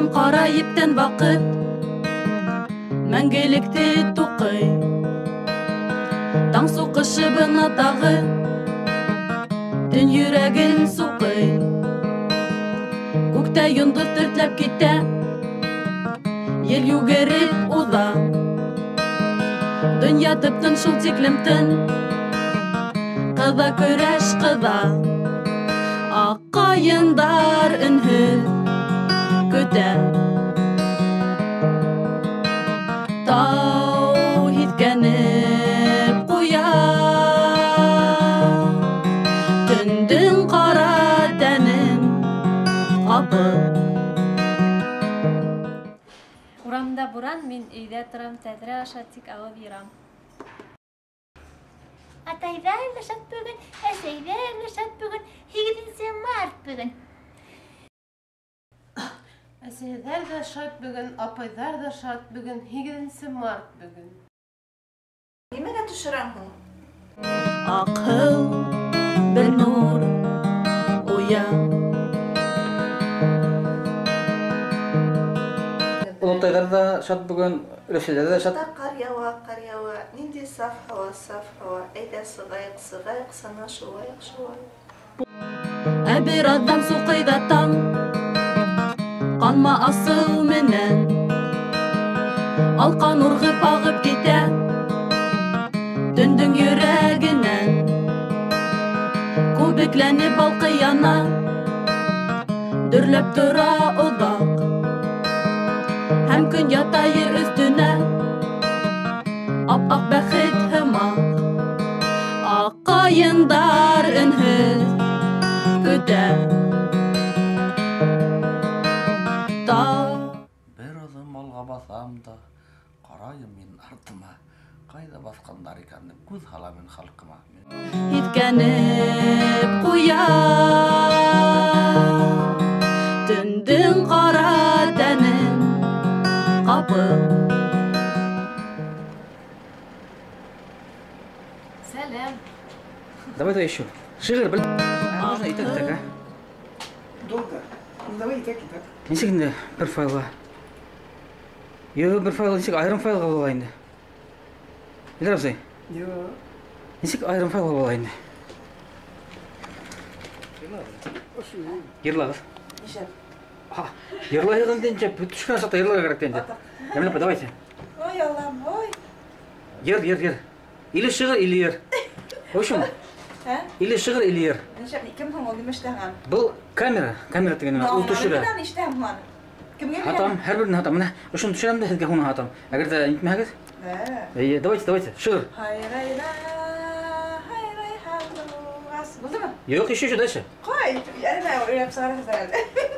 Тыным қара ептен бақыт, мәңгелікті туқый. Таң соқышы бұна тағы, түн жүрегін суқый. Көкте йондыз түртләп китә, ел югеріп уда. Дөнья тыптын шул тиклемтін, қыда көрәш қыда. Аққайындар үнһіз көтә. Тау һиткәнеп ҡуя, төндөң ҡара тәнен ҡапы. Урамда буран, мин өйҙә торам, тәҙрә аша тик ағып йөрам. Атайҙар да шат бөгөн, әсәйҙәр да шат бөгөн, 8 март бөгөн. Әсәйҙәр ҙә шат бөгөн, апайҙар ҙа шат бөгөн, 8 март бөгөн. Нимәгә төшөрәң һуң? Аҡһыл бер нур уя. Олоттайҙар ҙа шат бөгөн, өләсәләр ҙә шат. Ҡар яуа, нинди саф һауа. Әйҙә сығайыҡ, сана шулайыҡ. Ә бер аҙҙан суҡыйҙа таң, ҡанма асыу менән. Алҡан урғып ағып китә, төндөң йөрәгенән. Күбекләнеп балҡый яна, дөрләп тора оҙаҡ. Һәм көн ята ер өҫтөнә, ап-аҡ бәхет һымаҡ. Аҡҡайындар өнһөҙ көтә. Бер аҙым алға баҫам да, ҡарайым мин артыма. Ҡайҙа баҫҡандар икән дип күҙ һалам халҡыма. Һиткәнеп ҡуя, төндөң ҡара тәнен ҡапы. Сәләм. Давай еще. Шиғыр біл. Можно и так, а? Долго. Давай и так. Нисек инде бер файлға? Бер файлға нисек айрым файлға бола инде? Илдар абзай? Нисек айрым файлға бола инде? Ерлағыз? Нишәп? Ерлағыз дейінше, түшкен шақта ерлаға керек дейінше. Әмін апа, давайте. Ой, Аллам, ой. Ер. Или шиғыр, или ер. В общем, или шиғыр, или ер. Нишәп, кем һуң ул нимәштәгән? Бұл камера тегене, ул төшөрә. Ништәм һуң? Кемгә Хатам, һәр берне хатам. Менә ошоны төшерәм дә һеҙгә һуны хатам. Әгәр дә итмәһәгеҙ. Давайте, шиғыр. Булдымы? Юк, еще дальше. Ҡой, ярына уйлап сығарырһығыҙ әле.